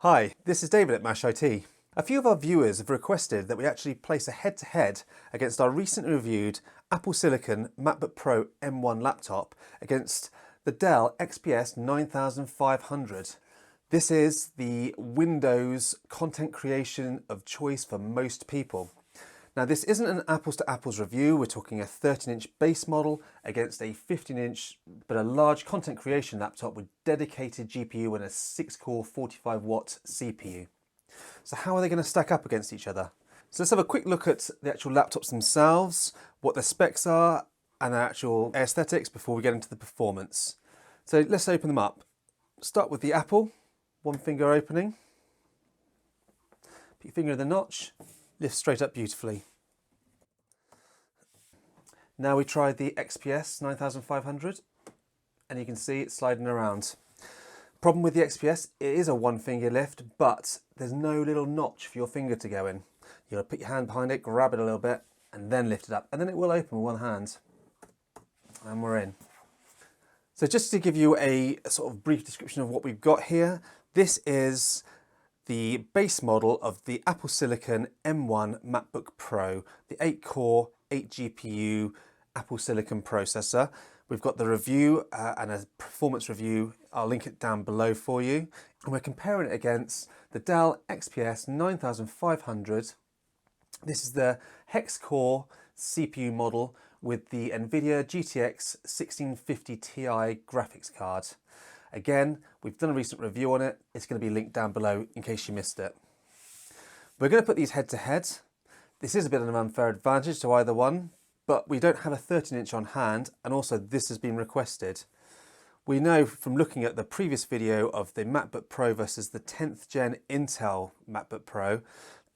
Hi, this is David at MASH IT. A few of our viewers have requested that we actually place a head-to-head against our recently reviewed Apple Silicon MacBook Pro M1 laptop against the Dell XPS 9500. This is the Windows content creation of choice for most people. Now, this isn't an apples to apples review. We're talking a 13-inch base model against a 15-inch, but a large content creation laptop with dedicated GPU and a 6-core 45-watt CPU. So how are they going to stack up against each other? So let's have a quick look at the actual laptops themselves, what their specs are, and their actual aesthetics before we get into the performance. So let's open them up. Start with the Apple, one finger opening. Put your finger in the notch, lift straight up beautifully. Now we try the XPS 9500, and you can see it sliding around. Problem with the XPS, it is a one finger lift, but there's no little notch for your finger to go in. You gotta put your hand behind it, grab it a little bit, and then lift it up. And then it will open with one hand. And we're in. So just to give you a sort of brief description of what we've got here, this is the base model of the Apple Silicon M1 MacBook Pro, the 8-core, 8 GPU Apple Silicon processor. We've got the review and a performance review. I'll link it down below for you. And we're comparing it against the Dell XPS 9500. This is the hex-core CPU model with the NVIDIA GTX 1650 Ti graphics card. Again, we've done a recent review on it. It's going to be linked down below in case you missed it. We're going to put these head to head. This is a bit of an unfair advantage to either one, but we don't have a 13-inch on hand, and also this has been requested. We know from looking at the previous video of the MacBook Pro versus the 10th gen Intel MacBook Pro,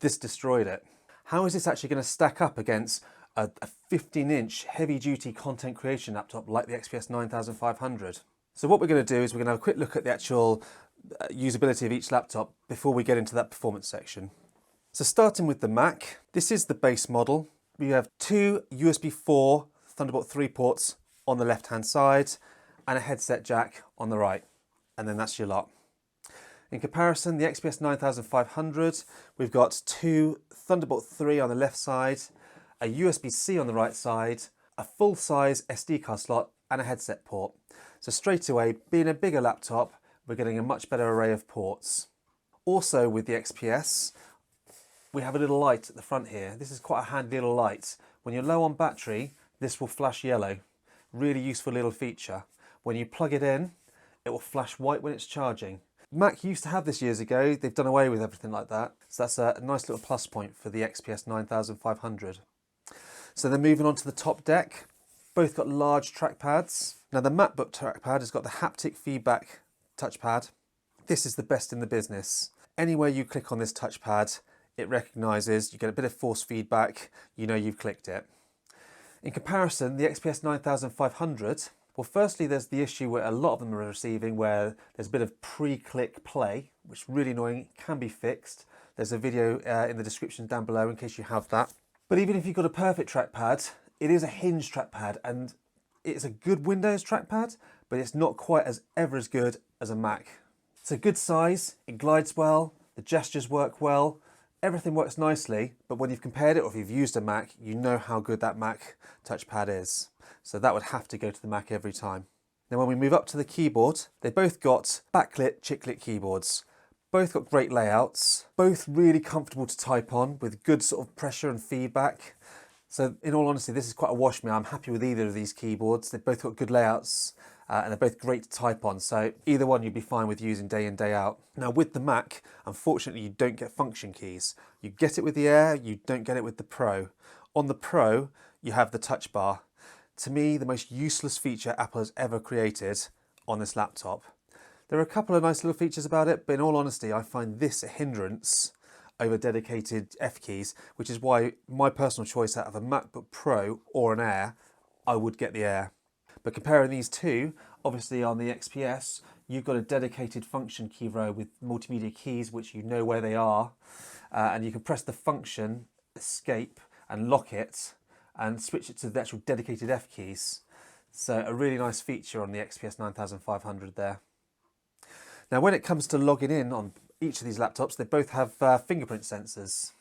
this destroyed it. How is this actually going to stack up against a 15-inch heavy-duty content creation laptop like the XPS 9500? So what we're going to do is we're going to have a quick look at the actual usability of each laptop before we get into that performance section. So starting with the Mac, this is the base model. We have two USB 4 Thunderbolt 3 ports on the left-hand side and a headset jack on the right. And then that's your lot. In comparison, the XPS 9500, we've got two Thunderbolt 3 on the left side, a USB-C on the right side, a full-size SD card slot, and a headset port. So straight away, being a bigger laptop, we're getting a much better array of ports. Also with the XPS, we have a little light at the front here. This is quite a handy little light. When you're low on battery, this will flash yellow. Really useful little feature. When you plug it in, it will flash white when it's charging. Mac used to have this years ago. They've done away with everything like that. So that's a nice little plus point for the XPS 9500. So then moving on to the top deck, both got large trackpads. Now the MacBook trackpad has got the haptic feedback touchpad. This is the best in the business. Anywhere you click on this touchpad, it recognises, you get a bit of force feedback, you know you've clicked it. In comparison, the XPS 9500, well, firstly, there's the issue where a lot of them are receiving where there's a bit of pre-click play, which is really annoying, can be fixed. There's a video in the description down below in case you have that. But even if you've got a perfect trackpad, it is a hinge trackpad and it's a good Windows trackpad, but it's not quite as good as a Mac. It's a good size, it glides well, the gestures work well, everything works nicely, but when you've compared it or if you've used a Mac, you know how good that Mac touchpad is. So that would have to go to the Mac every time. Now when we move up to the keyboard, they both got backlit, chiclet keyboards. Both got great layouts, both really comfortable to type on with good sort of pressure and feedback. So in all honesty, this is quite a wash me. I'm happy with either of these keyboards. They've both got good layouts and they're both great to type on. So either one you'd be fine with using day in, day out. Now with the Mac, unfortunately, you don't get function keys. You get it with the Air, you don't get it with the Pro. On the Pro, you have the touch bar. To me, the most useless feature Apple has ever created on this laptop. There are a couple of nice little features about it, but in all honesty, I find this a hindrance over dedicated F keys, which is why my personal choice out of a MacBook Pro or an Air, I would get the Air. But comparing these two, obviously on the XPS, you've got a dedicated function key row with multimedia keys, which you know where they are, and you can press the function, escape, and lock it, and switch it to the actual dedicated F keys. So a really nice feature on the XPS 9500 there. Now when it comes to logging in on each of these laptops, they both have fingerprint sensors.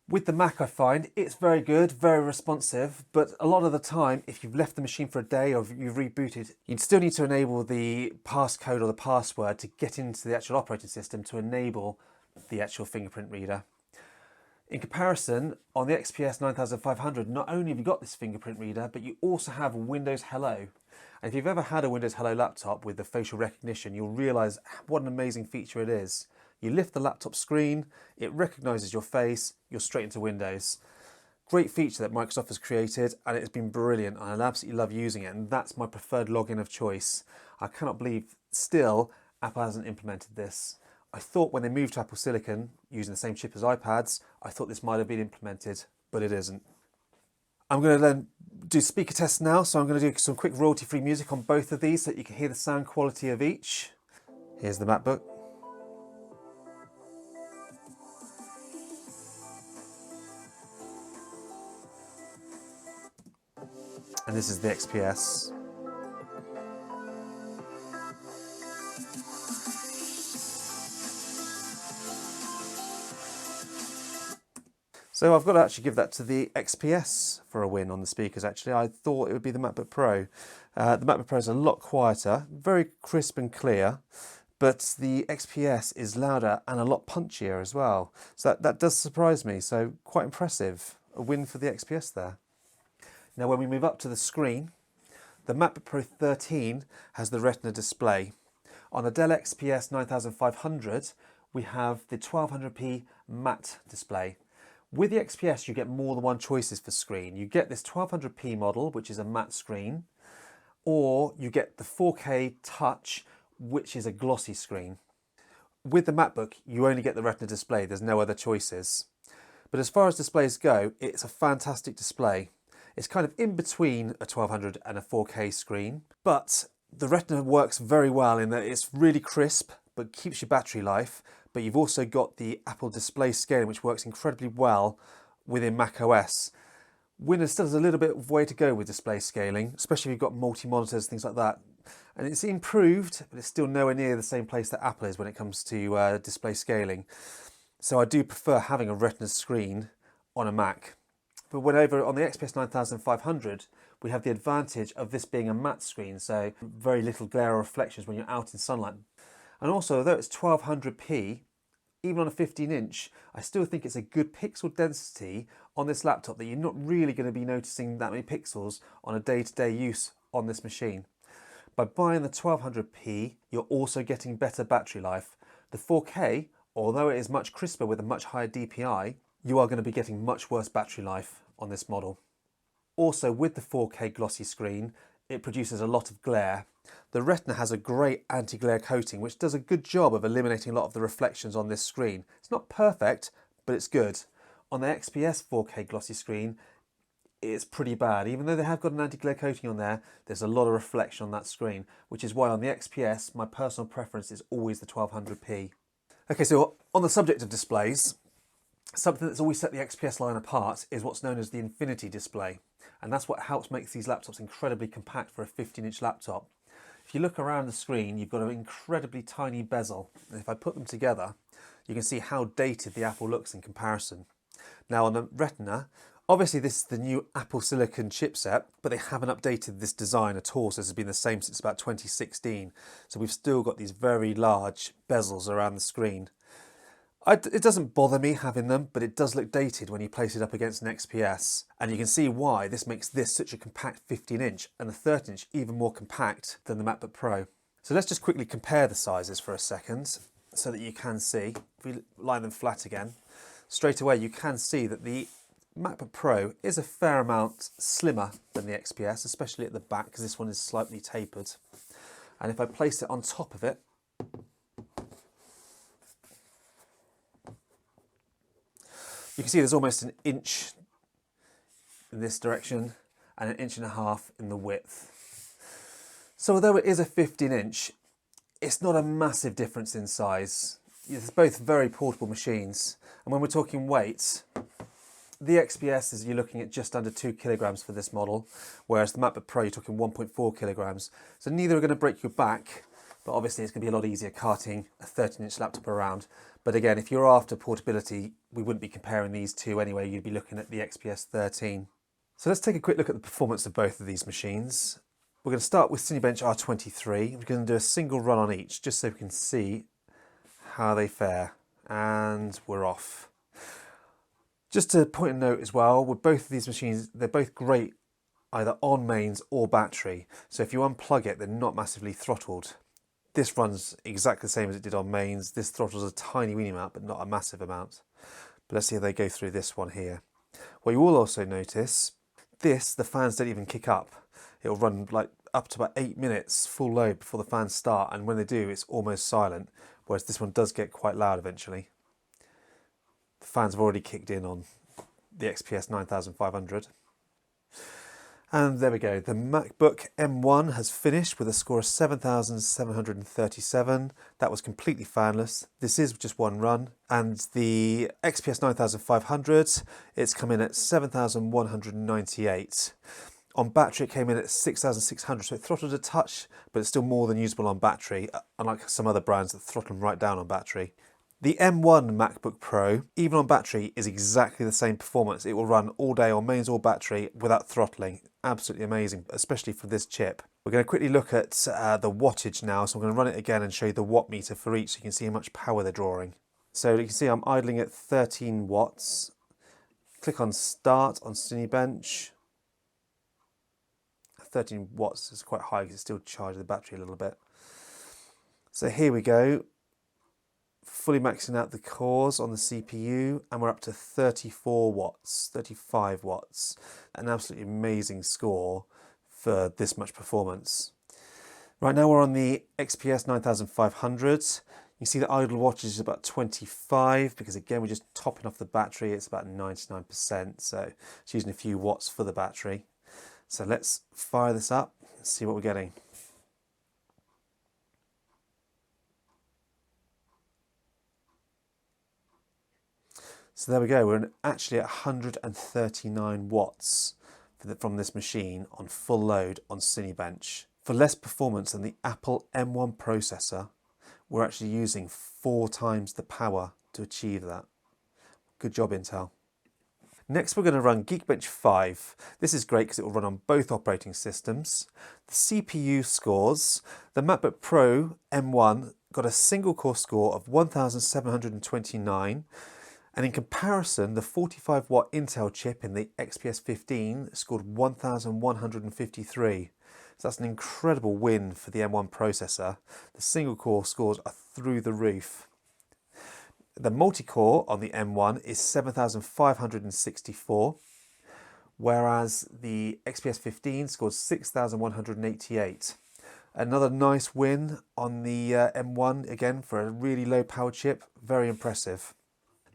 With the Mac, I find it's very good, very responsive, but a lot of the time, if you've left the machine for a day or you've rebooted, you'd still need to enable the passcode or the password to get into the actual operating system to enable the actual fingerprint reader. In comparison, on the XPS 9500, not only have you got this fingerprint reader, but you also have Windows Hello. And if you've ever had a Windows Hello laptop with the facial recognition, you'll realise what an amazing feature it is. You lift the laptop screen, it recognises your face, you're straight into Windows. Great feature that Microsoft has created, and it's been brilliant. I absolutely love using it, and that's my preferred login of choice. I cannot believe still Apple hasn't implemented this. I thought when they moved to Apple Silicon, using the same chip as iPads, I thought this might have been implemented, but it isn't. I'm going to then do speaker tests now, so I'm going to do some quick royalty-free music on both of these so that you can hear the sound quality of each. Here's the MacBook. And this is the XPS. So I've got to actually give that to the XPS for a win on the speakers actually. I thought it would be the MacBook Pro. The MacBook Pro is a lot quieter, very crisp and clear, but the XPS is louder and a lot punchier as well. So that does surprise me, so quite impressive. A win for the XPS there. Now when we move up to the screen, the MacBook Pro 13 has the Retina display. On the Dell XPS 9500, we have the 1200p matte display. With the XPS, you get more than one choices for screen. You get this 1200p model, which is a matte screen, or you get the 4K Touch, which is a glossy screen. With the MacBook, you only get the Retina display. There's no other choices. But as far as displays go, it's a fantastic display. It's kind of in between a 1200 and a 4K screen, but the Retina works very well in that it's really crisp, but keeps your battery life. But you've also got the Apple display scaling, which works incredibly well within macOS. Windows still has a little bit of way to go with display scaling, especially if you've got multi-monitors, things like that. And it's improved, but it's still nowhere near the same place that Apple is when it comes to display scaling. So I do prefer having a Retina screen on a Mac. But whenever on the XPS 9500, we have the advantage of this being a matte screen, so very little glare or reflections when you're out in sunlight. And also, although it's 1200p, even on a 15-inch, I still think it's a good pixel density on this laptop that you're not really going to be noticing that many pixels on a day-to-day use on this machine. By buying the 1200p, you're also getting better battery life. The 4K, although it is much crisper with a much higher DPI, you are going to be getting much worse battery life on this model. Also, with the 4K glossy screen, it produces a lot of glare. The Retina has a great anti-glare coating, which does a good job of eliminating a lot of the reflections on this screen. It's not perfect, but it's good. On the XPS 4K glossy screen, it's pretty bad. Even though they have got an anti-glare coating on there, there's a lot of reflection on that screen, which is why on the XPS, my personal preference is always the 1200p. Okay, so on the subject of displays, something that's always set the XPS line apart is what's known as the Infinity display. And that's what helps make these laptops incredibly compact for a 15-inch laptop. If you look around the screen, you've got an incredibly tiny bezel. And if I put them together, you can see how dated the Apple looks in comparison. Now on the Retina, obviously this is the new Apple Silicon chipset, but they haven't updated this design at all, so this has been the same since about 2016. So we've still got these very large bezels around the screen. It doesn't bother me having them, but it does look dated when you place it up against an XPS. And you can see why this makes this such a compact 15-inch and the 13-inch even more compact than the MacBook Pro. So let's just quickly compare the sizes for a second so that you can see. If we line them flat again, straight away you can see that the MacBook Pro is a fair amount slimmer than the XPS, especially at the back because this one is slightly tapered. And if I place it on top of it, you can see there's almost an inch in this direction and 1.5 inches in the width. So although it is a 15-inch, it's not a massive difference in size. It's both very portable machines. And when we're talking weight, the XPS is you're looking at just under 2 kilograms for this model, whereas the MacBook Pro you're talking 1.4 kilograms. So neither are going to break your back, but obviously it's going to be a lot easier carting a 13-inch laptop around. But again, if you're after portability, we wouldn't be comparing these two anyway. You'd be looking at the XPS 13. So let's take a quick look at the performance of both of these machines. We're going to start with Cinebench R23. We're going to do a single run on each just so we can see how they fare. And we're off. Just to point a note as well, with both of these machines, they're both great either on mains or battery. So if you unplug it, they're not massively throttled. This runs exactly the same as it did on mains. This throttles a tiny weeny amount, but not a massive amount. But let's see how they go through this one here. What you will also notice, the fans don't even kick up. It'll run like up to about 8 minutes full load before the fans start, and when they do, it's almost silent, whereas this one does get quite loud eventually. The fans have already kicked in on the XPS 9500. And there we go, the MacBook M1 has finished with a score of 7,737. That was completely fanless. This is just one run. And the XPS 9500, it's come in at 7,198. On battery, it came in at 6,600, so it throttled a touch, but it's still more than usable on battery, unlike some other brands that throttle them right down on battery. The M1 MacBook Pro, even on battery, is exactly the same performance. It will run all day on mains or battery without throttling. Absolutely amazing, especially for this chip. We're going to quickly look at the wattage now, so I'm going to run it again and show you the watt meter for each so you can see how much power they're drawing. So you can see I'm idling at 13 watts. Click on Start on Cinebench. 13 watts is quite high because it's still charging the battery a little bit. So here we go. Fully maxing out the cores on the CPU, and we're up to 34 watts, 35 watts. An absolutely amazing score for this much performance. Right now we're on the XPS 9500. You see the idle wattage is about 25 because again we're just topping off the battery. It's about 99%, so it's using a few watts for the battery. So let's fire this up and see what we're getting. So there we go, we're actually at 139 watts from this machine on full load on Cinebench. For less performance than the Apple M1 processor, we're actually using 4 times the power to achieve that. Good job, Intel. Next we're going to run Geekbench 5. This is great because it will run on both operating systems. The CPU scores, the MacBook Pro M1 got a single core score of 1,729. And in comparison, the 45 watt Intel chip in the XPS 15 scored 1,153. So that's an incredible win for the M1 processor. The single core scores are through the roof. The multi-core on the M1 is 7,564, whereas the XPS 15 scored 6,188. Another nice win on the M1, again for a really low power chip, very impressive.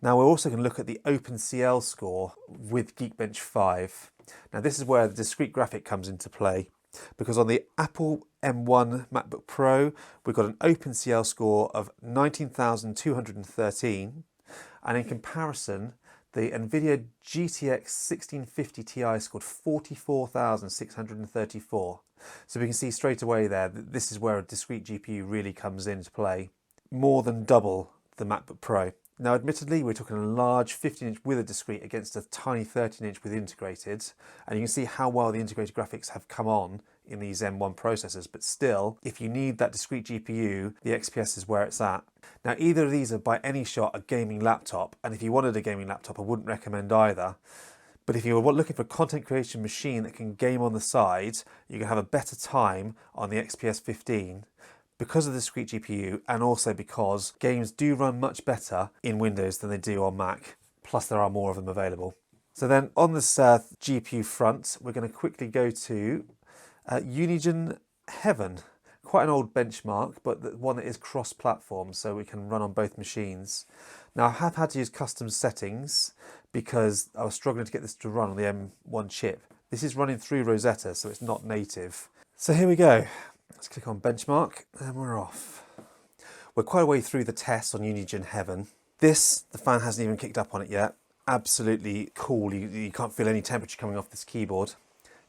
Now we're also going to look at the OpenCL score with Geekbench 5. Now this is where the discrete graphic comes into play, because on the Apple M1 MacBook Pro we've got an OpenCL score of 19,213, and in comparison the NVIDIA GTX 1650 Ti scored 44,634. So we can see straight away there that this is where a discrete GPU really comes into play, more than double the MacBook Pro. Now admittedly we're talking a large 15-inch with a discrete against a tiny 13-inch with integrated, and you can see how well the integrated graphics have come on in these M1 processors, but still, if you need that discrete GPU, the XPS is where it's at. Now either of these are by any shot a gaming laptop, and if you wanted a gaming laptop I wouldn't recommend either. But if you're looking for a content creation machine that can game on the side, you can have a better time on the XPS 15. Because of the discrete GPU, and also because games do run much better in Windows than they do on Mac, plus there are more of them available. So then on this GPU front, we're going to quickly go to Unigine Heaven. Quite an old benchmark, but one that is cross-platform, so we can run on both machines. Now I have had to use custom settings because I was struggling to get this to run on the M1 chip. This is running through Rosetta, so it's not native. So here we go. Let's click on benchmark and we're off. We're quite a way through the test on Unigine Heaven. The fan hasn't even kicked up on it yet. Absolutely cool. You can't feel any temperature coming off this keyboard.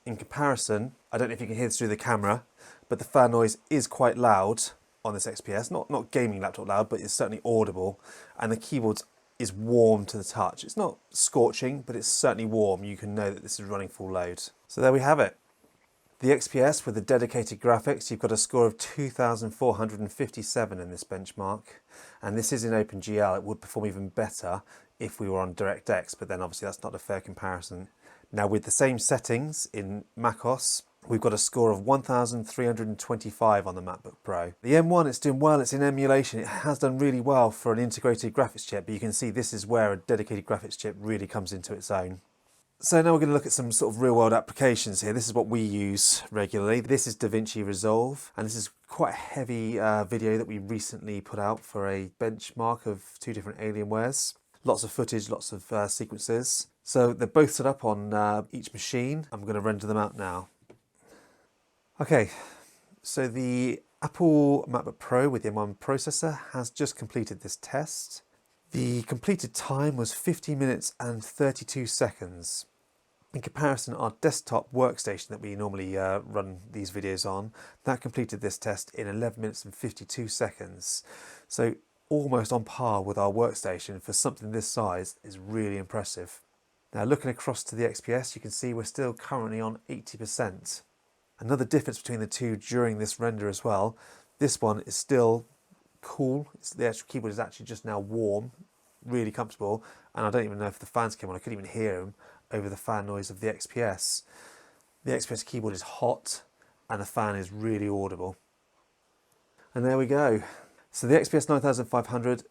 In comparison, I don't know if you can hear this through the camera, but the fan noise is quite loud. on this XPS. Not gaming laptop loud, but it's certainly audible. And the keyboard is warm to the touch. It's not scorching, but it's certainly warm. You can know that this is running full load. So there we have it. The XPS with the dedicated graphics, you've got a score of 2,457 in this benchmark. And this is in OpenGL. It would perform even better if we were on DirectX, but then obviously that's not a fair comparison. Now with the same settings in macOS, we've got a score of 1,325 on the MacBook Pro. The M1, it's doing well, it's in emulation. It has done really well for an integrated graphics chip, but you can see this is where a dedicated graphics chip really comes into its own. So now we're going to look at some sort of real world applications here. This is what we use regularly. This is DaVinci Resolve, and this is quite a heavy video that we recently put out for a benchmark of 2 different Alienwares. Lots of footage, lots of sequences. So they're both set up on each machine. I'm going to render them out now. Okay, so the Apple MacBook Pro with the M1 processor has just completed this test. The completed time was 50 minutes and 32 seconds. In comparison, our desktop workstation that we normally run these videos on, that completed this test in 11 minutes and 52 seconds. So almost on par with our workstation for something this size is really impressive. Now looking across to the XPS, you can see we're still currently on 80%. Another difference between the two during this render as well, this one is still cool. The actual keyboard is actually just now warm, really comfortable, and I don't even know if the fans came on, I couldn't even hear them over the fan noise of the XPS. The XPS keyboard is hot and the fan is really audible. And there we go. So the XPS 9500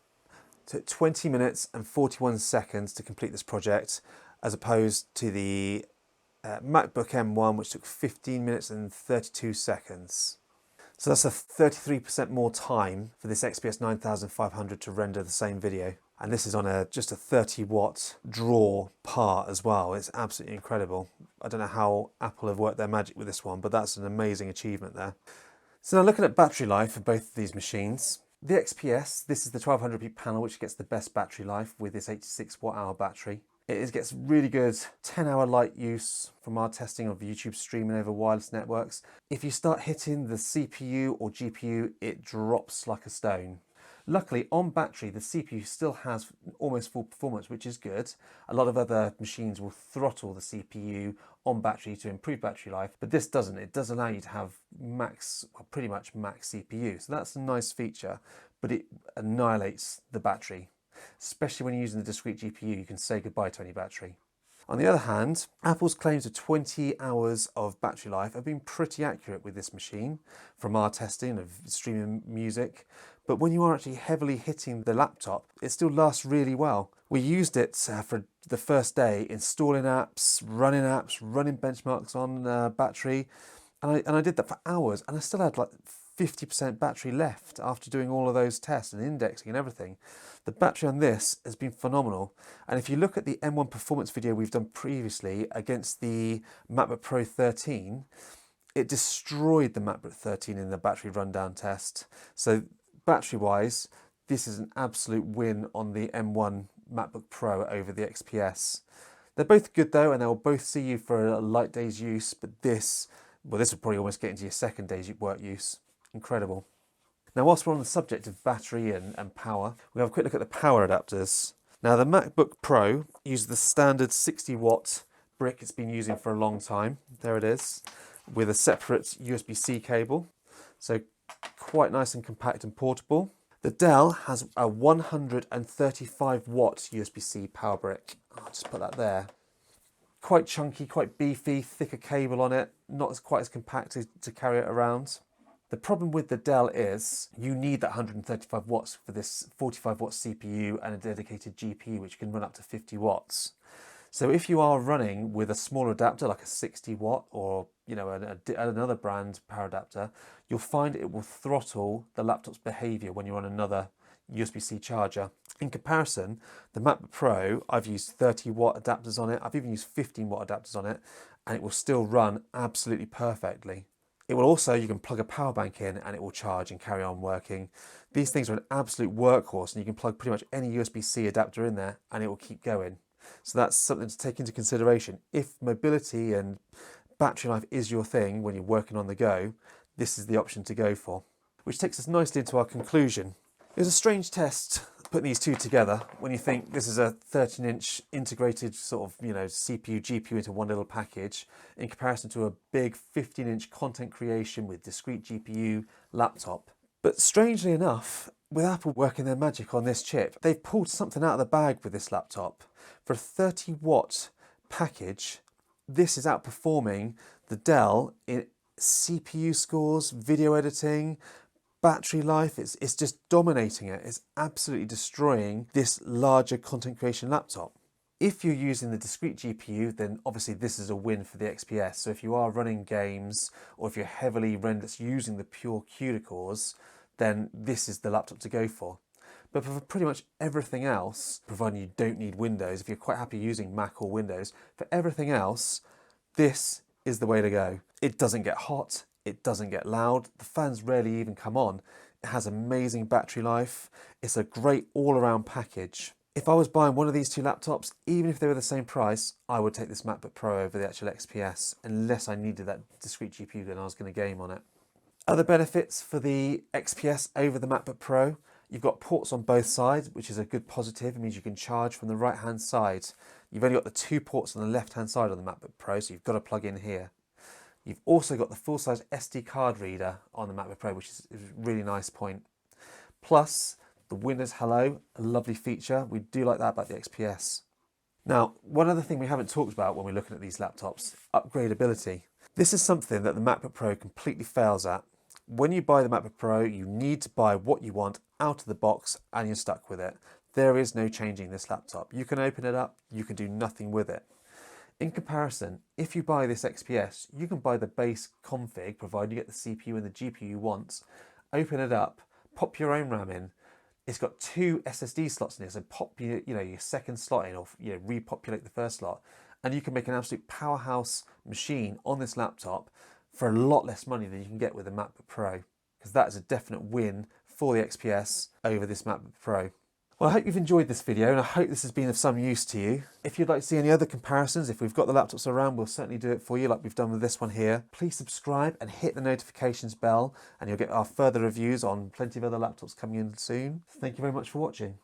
took 20 minutes and 41 seconds to complete this project, as opposed to the MacBook M1, which took 15 minutes and 32 seconds. So that's a 33% more time for this XPS 9500 to render the same video. And this is on just a 30 watt draw part as well. It's absolutely incredible. I don't know how Apple have worked their magic with this one, but that's an amazing achievement there. So now looking at battery life for both of these machines. The XPS, this is the 1200p panel, which gets the best battery life with this 86 watt hour battery. It gets really good 10-hour light use from our testing of YouTube streaming over wireless networks. If you start hitting the CPU or GPU, it drops like a stone. Luckily, on battery, the CPU still has almost full performance, which is good. A lot of other machines will throttle the CPU on battery to improve battery life, but this doesn't. It does allow you to have pretty much max CPU. So that's a nice feature, but it annihilates the battery. Especially when you're using the discrete GPU, you can say goodbye to any battery. On the other hand, Apple's claims of 20 hours of battery life have been pretty accurate with this machine from our testing of streaming music. But when you are actually heavily hitting the laptop, it still lasts really well. We used it for the first day, installing apps, running benchmarks on battery. And I did that for hours, and I still had like 50% battery left after doing all of those tests and indexing and everything. The battery on this has been phenomenal. And if you look at the M1 performance video we've done previously against the MacBook Pro 13, it destroyed the MacBook 13 in the battery rundown test. So battery-wise, this is an absolute win on the M1 MacBook Pro over the XPS. They're both good though, and they'll both see you for a light day's use, but this will probably almost get into your second day's work use. Incredible. Now, whilst we're on the subject of battery and power, we'll have a quick look at the power adapters. Now, the MacBook Pro uses the standard 60 watt brick it's been using for a long time. There it is, with a separate USB-C cable. So quite nice and compact and portable. The Dell has a 135 watt USB-C power brick. I'll just put that there. Quite chunky, quite beefy, thicker cable on it, not quite as compact to carry it around. The problem with the Dell is you need that 135 watts for this 45 watt CPU and a dedicated GPU, which can run up to 50 watts. So if you are running with a smaller adapter, like a 60 watt or another brand power adapter, you'll find it will throttle the laptop's behavior when you're on another USB-C charger. In comparison, the MacBook Pro, I've used 30 watt adapters on it. I've even used 15 watt adapters on it, and it will still run absolutely perfectly. It will also, you can plug a power bank in and it will charge and carry on working. These things are an absolute workhorse, and you can plug pretty much any USB-C adapter in there and it will keep going. So that's something to take into consideration. If mobility and battery life is your thing when you're working on the go, this is the option to go for. which takes us nicely into our conclusion. It was a strange test putting these two together when you think this is a 13-inch integrated sort of, CPU, GPU into one little package in comparison to a big 15-inch content creation with discrete GPU laptop. But strangely enough, with Apple working their magic on this chip, they've pulled something out of the bag with this laptop. For a 30-watt package, this is outperforming the Dell in CPU scores, video editing, battery life. It's just dominating it. It's absolutely destroying this larger content creation laptop. If you're using the discrete GPU, then obviously this is a win for the XPS. So if you are running games, or if you're heavily rendered using the pure CUDA cores, then this is the laptop to go for. But for pretty much everything else, providing you don't need Windows, if you're quite happy using Mac or Windows, for everything else, this is the way to go. It doesn't get hot, it doesn't get loud, the fans rarely even come on. It has amazing battery life. It's a great all-around package. If I was buying one of these two laptops, even if they were the same price, I would take this MacBook Pro over the actual XPS, unless I needed that discrete GPU and I was going to game on it. Other benefits for the XPS over the MacBook Pro: you've got ports on both sides, which is a good positive. It means you can charge from the right-hand side. You've only got the 2 ports on the left-hand side on the MacBook Pro, so you've got to plug in here. You've also got the full-size SD card reader on the MacBook Pro, which is a really nice point. Plus, the Windows Hello, a lovely feature. We do like that about the XPS. Now, one other thing we haven't talked about when we're looking at these laptops: upgradability. This is something that the MacBook Pro completely fails at. When you buy the MacBook Pro, you need to buy what you want out of the box and you're stuck with it. There is no changing this laptop. You can open it up, you can do nothing with it. In comparison, if you buy this XPS, you can buy the base config, provided you get the CPU and the GPU you want, open it up, pop your own RAM in. It's got 2 SSD slots in it, so pop your second slot in, or repopulate the first slot, and you can make an absolute powerhouse machine on this laptop for a lot less money than you can get with a MacBook Pro, because that is a definite win for the XPS over this MacBook Pro. Well, I hope you've enjoyed this video, and I hope this has been of some use to you. If you'd like to see any other comparisons, if we've got the laptops around, we'll certainly do it for you like we've done with this one here. Please subscribe and hit the notifications bell, and you'll get our further reviews on plenty of other laptops coming in soon. Thank you very much for watching.